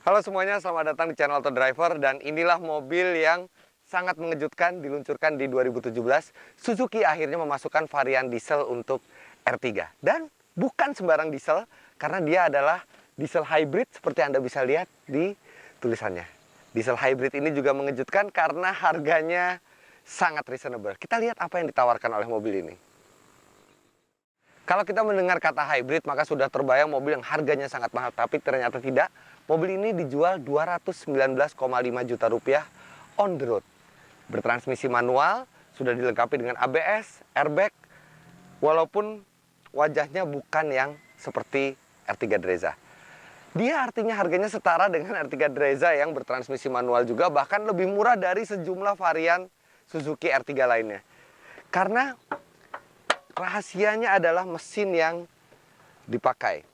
Halo semuanya, selamat datang di channel Auto Driver. Dan inilah mobil yang sangat mengejutkan diluncurkan di 2017. Suzuki akhirnya memasukkan varian diesel untuk R3. Dan bukan sembarang diesel, karena dia adalah diesel hybrid seperti Anda bisa lihat di tulisannya. Diesel hybrid ini juga mengejutkan karena harganya sangat reasonable. Kita lihat apa yang ditawarkan oleh mobil ini. Kalau kita mendengar kata hybrid, maka sudah terbayang mobil yang harganya sangat mahal. Tapi ternyata tidak. Mobil ini dijual 219,5 juta rupiah on the road. Bertransmisi manual, sudah dilengkapi dengan ABS, airbag, walaupun wajahnya bukan yang seperti R3 Drezza. Dia artinya harganya setara dengan R3 Drezza yang bertransmisi manual juga, bahkan lebih murah dari sejumlah varian Suzuki R3 lainnya. Karena rahasianya adalah mesin yang dipakai.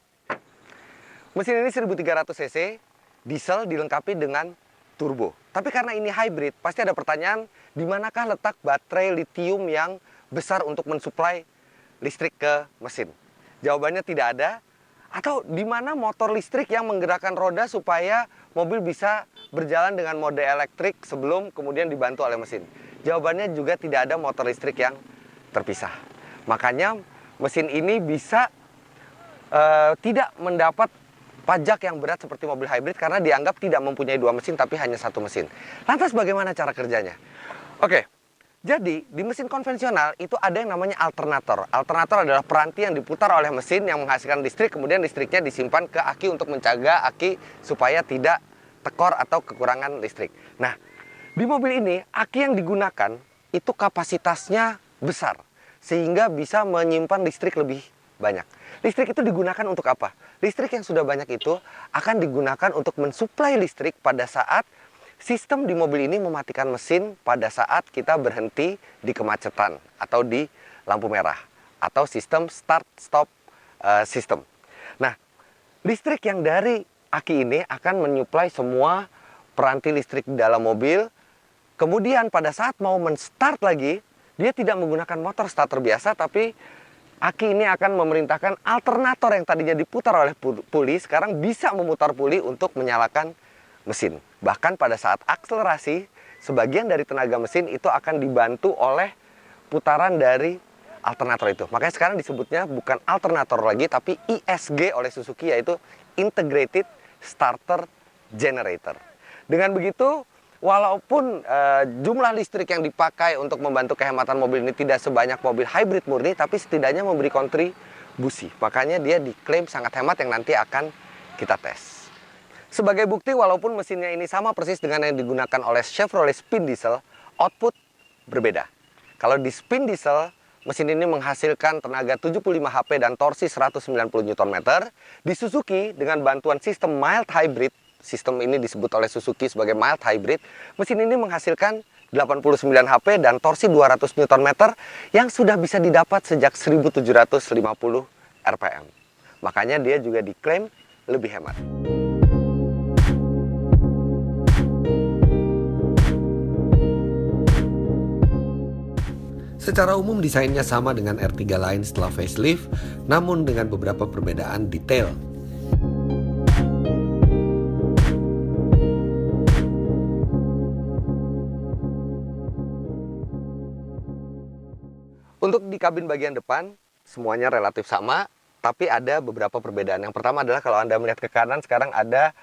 Mesin ini 1300 cc, diesel dilengkapi dengan turbo. Tapi karena ini hybrid, pasti ada pertanyaan, di manakah letak baterai lithium yang besar untuk mensuplai listrik ke mesin? Jawabannya tidak ada. Atau di mana motor listrik yang menggerakkan roda supaya mobil bisa berjalan dengan mode elektrik sebelum kemudian dibantu oleh mesin? Jawabannya juga tidak ada motor listrik yang terpisah. Makanya mesin ini bisa tidak mendapat pajak yang berat seperti mobil hybrid karena dianggap tidak mempunyai dua mesin tapi hanya satu mesin. Lantas bagaimana cara kerjanya? Oke, jadi di mesin konvensional itu ada yang namanya alternator. Alternator adalah peranti yang diputar oleh mesin yang menghasilkan listrik, kemudian listriknya disimpan ke aki untuk mencegah aki supaya tidak tekor atau kekurangan listrik. Nah, di mobil ini aki yang digunakan itu kapasitasnya besar sehingga bisa menyimpan listrik lebih banyak. Listrik itu digunakan untuk apa? Listrik yang sudah banyak itu akan digunakan untuk mensuplai listrik pada saat sistem di mobil ini mematikan mesin pada saat kita berhenti di kemacetan atau di lampu merah atau sistem start-stop system. Nah, listrik yang dari aki ini akan menyuplai semua peranti listrik di dalam mobil. Kemudian pada saat mau men-start lagi, dia tidak menggunakan motor starter biasa, tapi aki ini akan memerintahkan alternator yang tadinya diputar oleh puli, sekarang bisa memutar puli untuk menyalakan mesin. Bahkan pada saat akselerasi, sebagian dari tenaga mesin itu akan dibantu oleh putaran dari alternator itu. Makanya sekarang disebutnya bukan alternator lagi, tapi ISG oleh Suzuki, yaitu Integrated Starter Generator. Dengan begitu, walaupun jumlah listrik yang dipakai untuk membantu kehematan mobil ini tidak sebanyak mobil hybrid murni, tapi setidaknya memberi kontribusi. Makanya dia diklaim sangat hemat yang nanti akan kita tes. Sebagai bukti, walaupun mesinnya ini sama persis dengan yang digunakan oleh Chevrolet Spin Diesel, output berbeda. Kalau di Spin Diesel, mesin ini menghasilkan tenaga 75 HP dan torsi 190 Nm. Di Suzuki, dengan bantuan sistem mild hybrid, sistem ini disebut oleh Suzuki sebagai mild hybrid, mesin ini menghasilkan 89 HP dan torsi 200 Nm yang sudah bisa didapat sejak 1750 RPM. Makanya dia juga diklaim lebih hemat. Secara umum desainnya sama dengan R3 lain setelah facelift, namun dengan beberapa perbedaan detail. Untuk di kabin bagian depan, semuanya relatif sama, tapi ada beberapa perbedaan. Yang pertama adalah kalau Anda melihat ke kanan, sekarang ada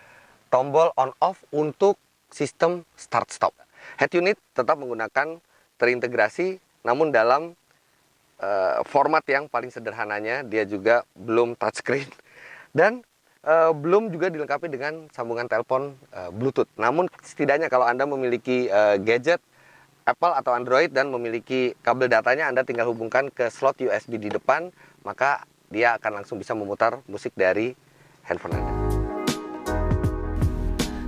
tombol on-off untuk sistem start-stop. Head unit tetap menggunakan terintegrasi, namun dalam format yang paling sederhananya, dia juga belum touchscreen. Dan belum juga dilengkapi dengan sambungan telepon Bluetooth. Namun setidaknya kalau Anda memiliki gadget Apple atau Android dan memiliki kabel datanya, Anda tinggal hubungkan ke slot USB di depan, maka dia akan langsung bisa memutar musik dari handphone Anda.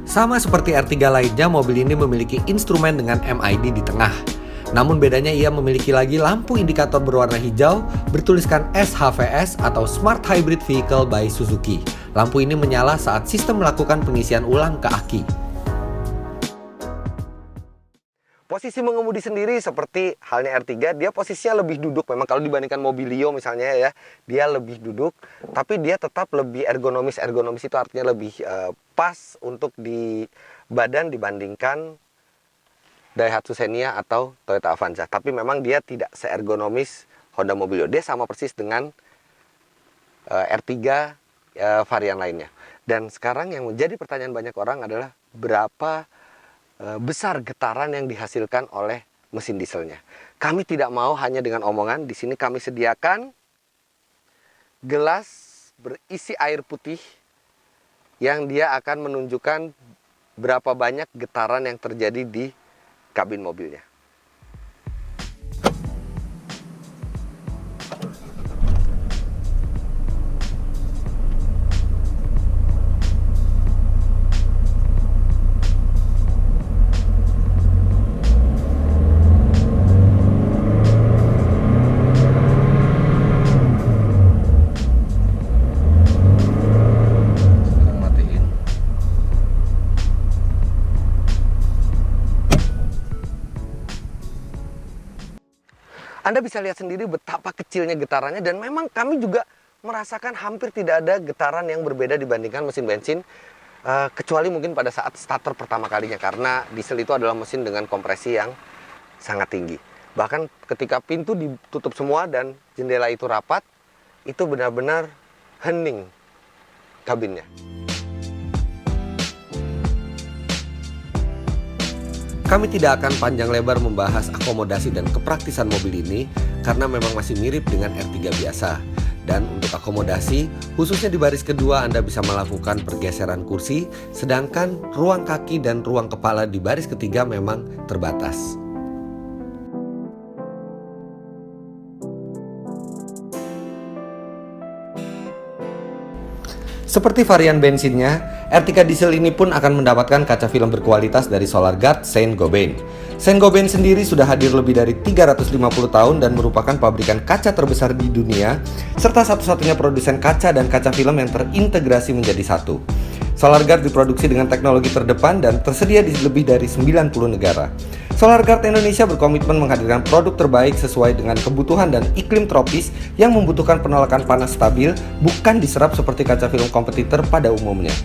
Sama seperti R3 lainnya, mobil ini memiliki instrumen dengan MID di tengah. Namun bedanya ia memiliki lagi lampu indikator berwarna hijau bertuliskan SHVS atau Smart Hybrid Vehicle by Suzuki. Lampu ini menyala saat sistem melakukan pengisian ulang ke aki. Posisi mengemudi sendiri seperti halnya R3, dia posisinya lebih duduk. Memang kalau dibandingkan Mobilio misalnya ya, dia lebih duduk, tapi dia tetap lebih ergonomis. Ergonomis itu artinya lebih pas untuk di badan dibandingkan Daihatsu Xenia atau Toyota Avanza. Tapi memang dia tidak seergonomis Honda Mobilio. Dia sama persis dengan R3 varian lainnya. Dan sekarang yang menjadi pertanyaan banyak orang adalah berapa besar getaran yang dihasilkan oleh mesin dieselnya. Kami tidak mau hanya dengan omongan. Di sini kami sediakan gelas berisi air putih yang dia akan menunjukkan berapa banyak getaran yang terjadi di kabin mobilnya. Anda bisa lihat sendiri betapa kecilnya getarannya, dan memang kami juga merasakan hampir tidak ada getaran yang berbeda dibandingkan mesin bensin, kecuali mungkin pada saat starter pertama kalinya, karena diesel itu adalah mesin dengan kompresi yang sangat tinggi. Bahkan ketika pintu ditutup semua dan jendela itu rapat, itu benar-benar hening kabinnya. Kami tidak akan panjang lebar membahas akomodasi dan kepraktisan mobil ini karena memang masih mirip dengan R3 biasa. Dan untuk akomodasi, khususnya di baris kedua Anda bisa melakukan pergeseran kursi, sedangkan ruang kaki dan ruang kepala di baris ketiga memang terbatas. Seperti varian bensinnya, R3 diesel ini pun akan mendapatkan kaca film berkualitas dari Solarguard Saint-Gobain. Saint-Gobain sendiri sudah hadir lebih dari 350 tahun dan merupakan pabrikan kaca terbesar di dunia, serta satu-satunya produsen kaca dan kaca film yang terintegrasi menjadi satu. Solarguard diproduksi dengan teknologi terdepan dan tersedia di lebih dari 90 negara. Solarguard Indonesia berkomitmen menghadirkan produk terbaik sesuai dengan kebutuhan dan iklim tropis yang membutuhkan penolakan panas stabil, bukan diserap seperti kaca film kompetitor pada umumnya.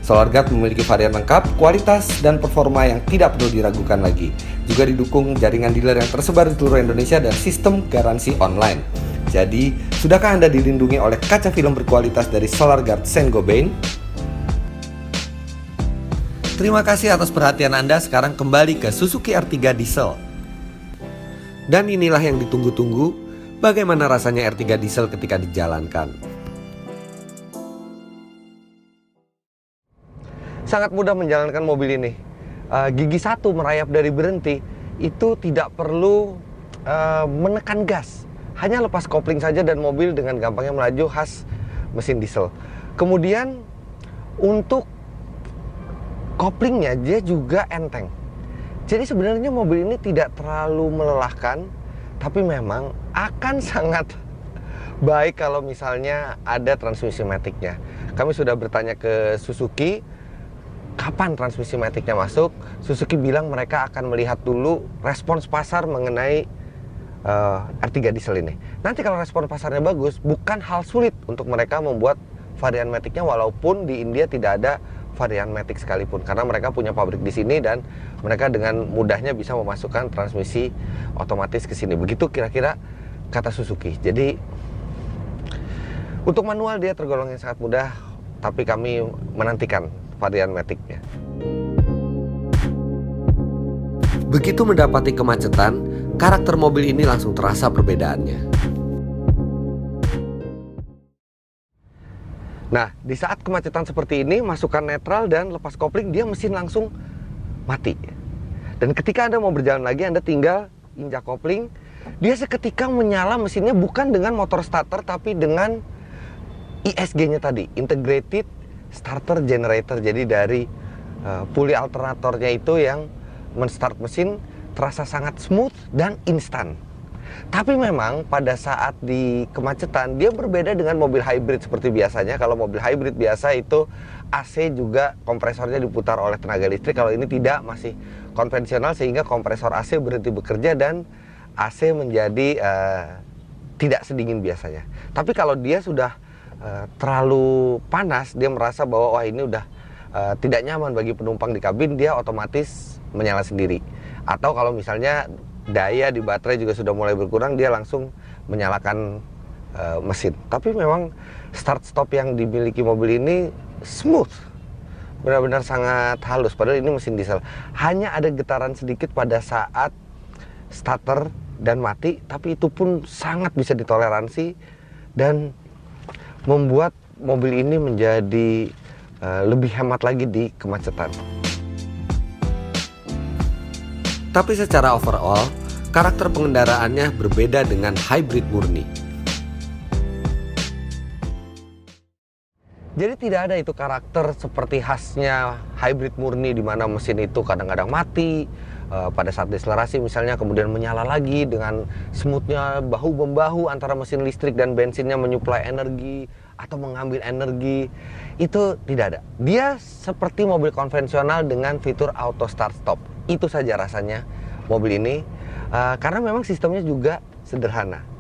Solarguard memiliki varian lengkap, kualitas, dan performa yang tidak perlu diragukan lagi. Juga didukung jaringan dealer yang tersebar di seluruh Indonesia dan sistem garansi online. Jadi, sudahkah Anda dilindungi oleh kaca film berkualitas dari Solarguard Saint-Gobain? Terima kasih atas perhatian Anda. Sekarang kembali ke Suzuki R3 Diesel. Dan inilah yang ditunggu-tunggu, bagaimana rasanya R3 Diesel ketika dijalankan. Sangat mudah menjalankan mobil ini. Gigi satu merayap dari berhenti, itu tidak perlu menekan gas. Hanya lepas kopling saja dan mobil dengan gampangnya melaju, khas mesin diesel. Kemudian untuk koplingnya dia juga enteng. Jadi sebenarnya mobil ini tidak terlalu melelahkan, tapi memang akan sangat baik kalau misalnya ada transmisi maticnya. Kami sudah bertanya ke Suzuki kapan transmisi maticnya masuk. Suzuki bilang mereka akan melihat dulu respons pasar mengenai R3 diesel ini. Nanti kalau respons pasarnya bagus, bukan hal sulit untuk mereka membuat varian maticnya, walaupun di India tidak ada varian matic sekalipun, karena mereka punya pabrik di sini dan mereka dengan mudahnya bisa memasukkan transmisi otomatis ke sini. Begitu kira-kira kata Suzuki. Jadi untuk manual dia tergolong yang sangat mudah, tapi kami menantikan varian maticnya. Begitu mendapati kemacetan, karakter mobil ini langsung terasa perbedaannya. Nah, di saat kemacetan seperti ini, masukkan netral dan lepas kopling, dia mesin langsung mati. Dan ketika Anda mau berjalan lagi, Anda tinggal injak kopling, dia seketika menyala mesinnya, bukan dengan motor starter, tapi dengan ISG-nya tadi, Integrated Starter Generator. Jadi dari puli alternatornya itu yang men-start mesin terasa sangat smooth dan instan. Tapi memang pada saat di kemacetan dia berbeda dengan mobil hybrid seperti biasanya. Kalau mobil hybrid biasa itu AC juga kompresornya diputar oleh tenaga listrik. Kalau ini tidak, masih konvensional, sehingga kompresor AC berhenti bekerja dan AC menjadi tidak sedingin biasanya. Tapi kalau dia sudah terlalu panas, dia merasa bahwa wah ini udah tidak nyaman bagi penumpang di kabin, dia otomatis menyala sendiri. Atau kalau misalnya daya di baterai juga sudah mulai berkurang, dia langsung menyalakan mesin. Tapi memang start stop yang dimiliki mobil ini smooth, benar-benar sangat halus. Padahal ini mesin diesel. Hanya ada getaran sedikit pada saat starter dan mati, tapi itu pun sangat bisa ditoleransi dan membuat mobil ini menjadi lebih hemat lagi di kemacetan. Tapi secara overall, karakter pengendaraannya berbeda dengan hybrid murni. Jadi tidak ada itu karakter seperti khasnya hybrid murni, di mana mesin itu kadang-kadang mati pada saat deselerasi misalnya, kemudian menyala lagi dengan smoothnya, bahu-membahu antara mesin listrik dan bensinnya menyuplai energi atau mengambil energi. Itu tidak ada. Dia seperti mobil konvensional dengan fitur auto start stop. Itu saja rasanya mobil ini, karena memang sistemnya juga sederhana.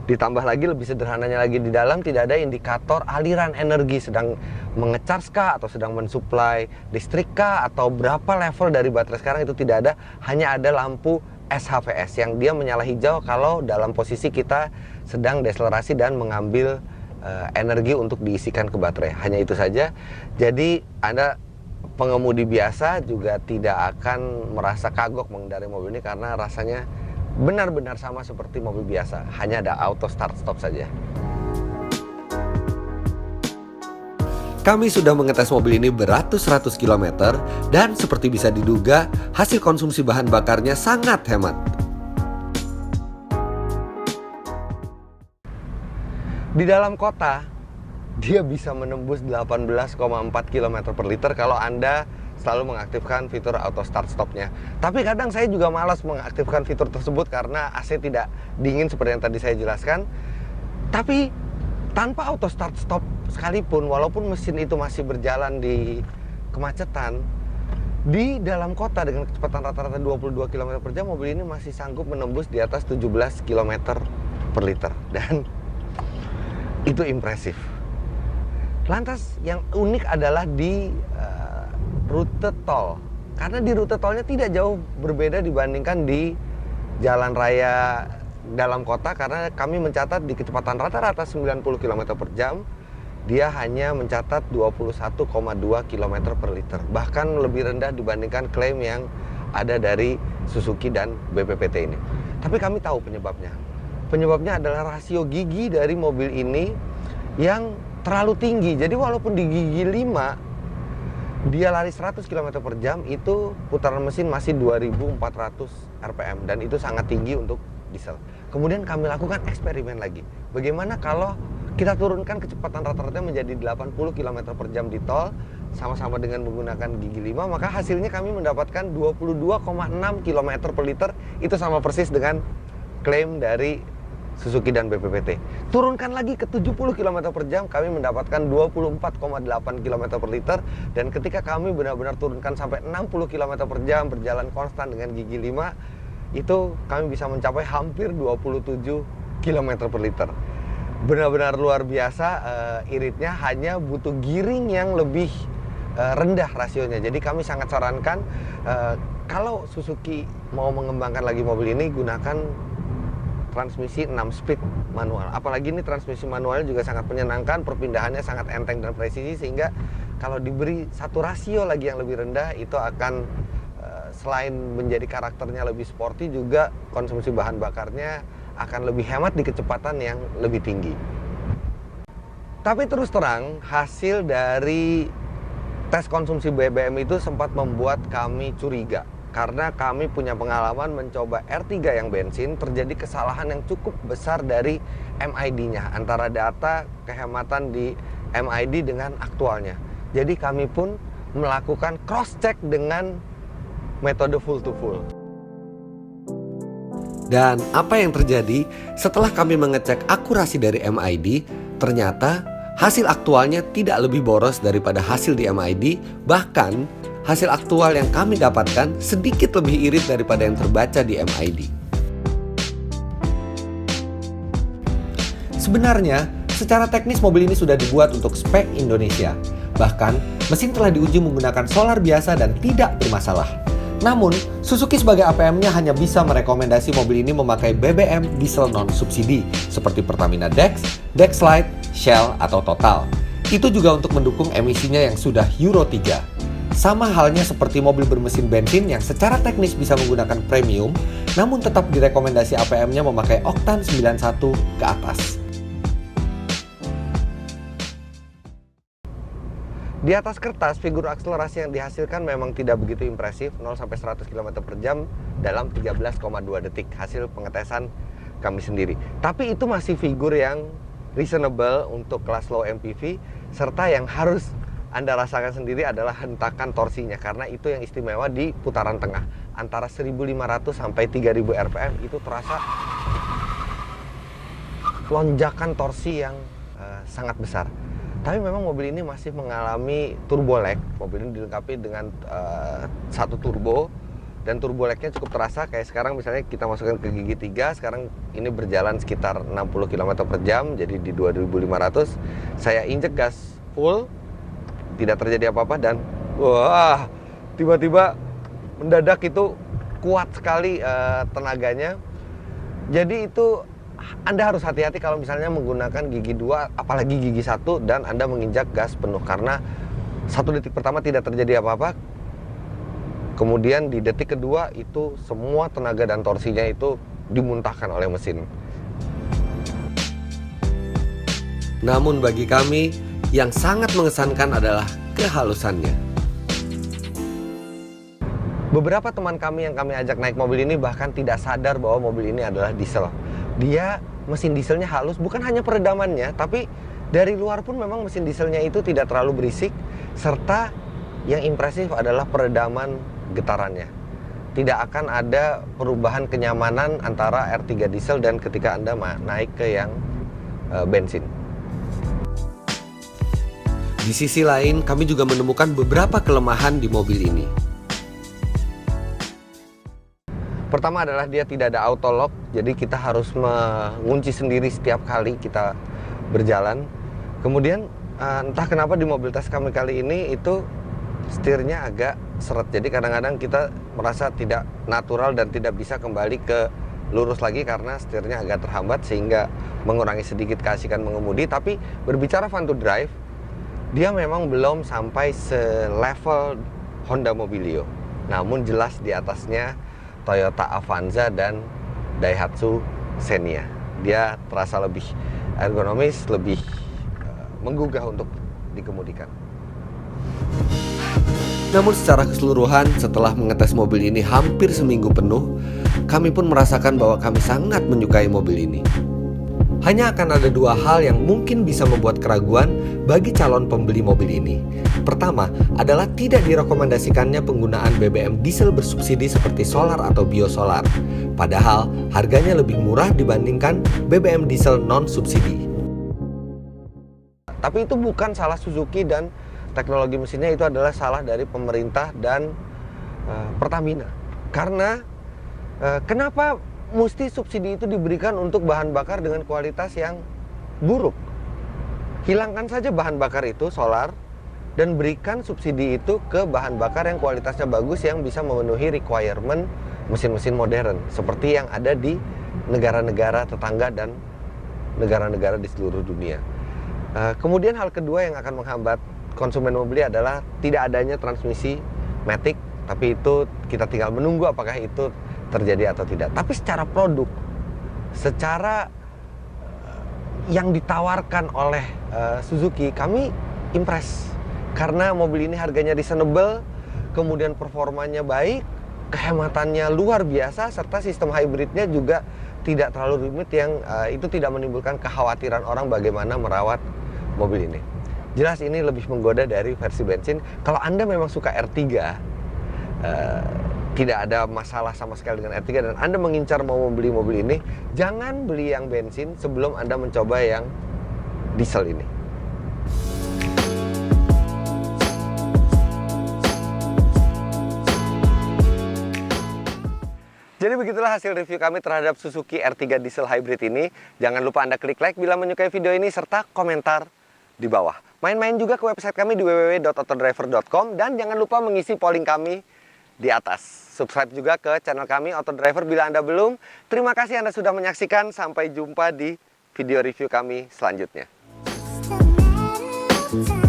Ditambah lagi lebih sederhananya lagi, di dalam tidak ada indikator aliran energi, sedang mengecas kah atau sedang mensuplai listrik kah atau berapa level dari baterai sekarang, itu tidak ada. Hanya ada lampu SHVS yang dia menyala hijau kalau dalam posisi kita sedang deselerasi dan mengambil energi untuk diisikan ke baterai. Hanya itu saja. Jadi Anda pengemudi biasa juga tidak akan merasa kagok mengendarai mobil ini, karena rasanya benar-benar sama seperti mobil biasa, hanya ada auto start stop saja. Kami sudah mengetes mobil ini beratus-ratus kilometer dan seperti bisa diduga, hasil konsumsi bahan bakarnya sangat hemat. Di dalam kota, dia bisa menembus 18,4 km per liter kalau Anda selalu mengaktifkan fitur auto start stopnya. Tapi kadang saya juga malas mengaktifkan fitur tersebut karena AC tidak dingin seperti yang tadi saya jelaskan. Tapi tanpa auto start stop sekalipun, walaupun mesin itu masih berjalan di kemacetan, di dalam kota dengan kecepatan rata-rata 22 km per jam, mobil ini masih sanggup menembus di atas 17 km per liter. Dan itu impresif. Lantas yang unik adalah di rute tol, karena di rute tolnya tidak jauh berbeda dibandingkan di jalan raya dalam kota, karena kami mencatat di kecepatan rata-rata 90 km per jam, dia hanya mencatat 21,2 km per liter, bahkan lebih rendah dibandingkan klaim yang ada dari Suzuki dan BPPT ini. Tapi kami tahu penyebabnya. Penyebabnya adalah rasio gigi dari mobil ini yang terlalu tinggi. Jadi walaupun di gigi 5 dia lari 100 km per jam, itu putaran mesin masih 2400 rpm, dan itu sangat tinggi untuk diesel. Kemudian kami lakukan eksperimen lagi. Bagaimana kalau kita turunkan kecepatan rata-rata menjadi 80 km per jam di tol, sama-sama dengan menggunakan gigi 5, maka hasilnya kami mendapatkan 22,6 km per liter. Itu sama persis dengan klaim dari Suzuki dan BPPT. Turunkan lagi ke 70 km per jam, kami mendapatkan 24,8 km per liter. Dan ketika kami benar-benar turunkan sampai 60 km per jam, berjalan konstan dengan gigi 5, itu kami bisa mencapai hampir 27 km per liter. Benar-benar luar biasa iritnya, hanya butuh giring yang lebih rendah rasionya. Jadi kami sangat sarankan kalau Suzuki mau mengembangkan lagi mobil ini, gunakan transmisi 6 speed manual. Apalagi ini transmisi manualnya juga sangat menyenangkan, perpindahannya sangat enteng dan presisi, sehingga kalau diberi satu rasio lagi yang lebih rendah, itu akan selain menjadi karakternya lebih sporty, juga konsumsi bahan bakarnya akan lebih hemat di kecepatan yang lebih tinggi. Tapi terus terang, hasil dari tes konsumsi BBM itu sempat membuat kami curiga. Karena kami punya pengalaman mencoba R3 yang bensin, terjadi kesalahan yang cukup besar dari MID-nya, antara data kehematan di MID dengan aktualnya. Jadi kami pun melakukan cross-check dengan metode full to full. Dan apa yang terjadi setelah kami mengecek akurasi dari MID, ternyata Hasil aktualnya tidak lebih boros daripada hasil di MID, bahkan hasil aktual yang kami dapatkan sedikit lebih irit daripada yang terbaca di MID. Sebenarnya, secara teknis mobil ini sudah dibuat untuk spek Indonesia. Bahkan, mesin telah diuji menggunakan solar biasa dan tidak bermasalah. Namun, Suzuki sebagai APM-nya hanya bisa merekomendasi mobil ini memakai BBM diesel non-subsidi seperti Pertamina Dex, Dexlite, Shell, atau Total. Itu juga untuk mendukung emisinya yang sudah Euro 3. Sama halnya seperti mobil bermesin bensin yang secara teknis bisa menggunakan premium, namun tetap direkomendasi APM-nya memakai oktan 91 ke atas. Di atas kertas, figur akselerasi yang dihasilkan memang tidak begitu impresif, 0-100 km per jam dalam 13,2 detik, hasil pengetesan kami sendiri. Tapi itu masih figur yang reasonable untuk kelas low MPV, serta yang harus Anda rasakan sendiri adalah hentakan torsinya, karena itu yang istimewa di putaran tengah. Antara 1.500 sampai 3.000 RPM itu terasa lonjakan torsi yang sangat besar. Tapi memang mobil ini masih mengalami turbo lag. Mobil ini dilengkapi dengan satu turbo, dan turbo lagnya cukup terasa. Kayak sekarang misalnya kita masukkan ke gigi 3, sekarang ini berjalan sekitar 60 km per jam, jadi di 2500. Saya injek gas full, tidak terjadi apa-apa, dan wah, tiba-tiba mendadak itu kuat sekali tenaganya. Jadi itu Anda harus hati-hati kalau misalnya menggunakan gigi 2, apalagi gigi 1, dan Anda menginjak gas penuh, karena 1 detik pertama tidak terjadi apa-apa, kemudian di detik kedua itu semua tenaga dan torsinya itu dimuntahkan oleh mesin. Namun bagi kami, yang sangat mengesankan adalah kehalusannya. Beberapa teman kami yang kami ajak naik mobil ini bahkan tidak sadar bahwa mobil ini adalah diesel. Dia mesin dieselnya halus, bukan hanya peredamannya, tapi dari luar pun memang mesin dieselnya itu tidak terlalu berisik, serta yang impresif adalah peredaman getarannya. Tidak akan ada perubahan kenyamanan antara R3 diesel dan ketika Anda naik ke yang bensin. Di sisi lain, kami juga menemukan beberapa kelemahan di mobil ini. Pertama adalah dia tidak ada auto lock, jadi kita harus mengunci sendiri setiap kali kita berjalan. Kemudian entah kenapa di mobil tes kami kali ini itu setirnya agak seret, jadi kadang-kadang kita merasa tidak natural dan tidak bisa kembali ke lurus lagi karena setirnya agak terhambat, sehingga mengurangi sedikit keasikan mengemudi. Tapi berbicara fun to drive, dia memang belum sampai selevel Honda Mobilio, namun jelas di atasnya Toyota Avanza dan Daihatsu Xenia. Dia terasa lebih ergonomis, lebih menggugah untuk dikemudikan. Namun secara keseluruhan, setelah mengetes mobil ini hampir seminggu penuh, kami pun merasakan bahwa kami sangat menyukai mobil ini. Hanya akan ada 2 hal yang mungkin bisa membuat keraguan bagi calon pembeli mobil ini. Pertama adalah tidak direkomendasikannya penggunaan BBM diesel bersubsidi seperti solar atau biosolar. Padahal harganya lebih murah dibandingkan BBM diesel non-subsidi. Tapi itu bukan salah Suzuki dan teknologi mesinnya, itu adalah salah dari pemerintah dan Pertamina. Karena kenapa mesti subsidi itu diberikan untuk bahan bakar dengan kualitas yang buruk? Hilangkan saja bahan bakar itu, solar, dan berikan subsidi itu ke bahan bakar yang kualitasnya bagus, yang bisa memenuhi requirement mesin-mesin modern seperti yang ada di negara-negara tetangga dan negara-negara di seluruh dunia. Kemudian hal kedua yang akan menghambat konsumen mobil adalah tidak adanya transmisi matic, tapi itu kita tinggal menunggu apakah itu terjadi atau tidak. Tapi secara produk, secara yang ditawarkan oleh Suzuki, kami impress. Karena mobil ini harganya reasonable, kemudian performanya baik, kehematannya luar biasa, serta sistem hybridnya juga tidak terlalu rumit, yang itu tidak menimbulkan kekhawatiran orang bagaimana merawat mobil ini. Jelas ini lebih menggoda dari versi bensin. Kalau Anda memang suka R3, tidak ada masalah sama sekali dengan R3, dan Anda mengincar mau membeli mobil ini, jangan beli yang bensin sebelum Anda mencoba yang diesel ini. Jadi begitulah hasil review kami terhadap Suzuki R3 Diesel Hybrid ini. Jangan lupa Anda klik like bila menyukai video ini serta komentar di bawah. Main-main juga ke website kami di www.autodriver.com dan jangan lupa mengisi polling kami di atas. Subscribe juga ke channel kami Autodriver bila Anda belum. Terima kasih Anda sudah menyaksikan. Sampai jumpa di video review kami selanjutnya. Just a matter of time.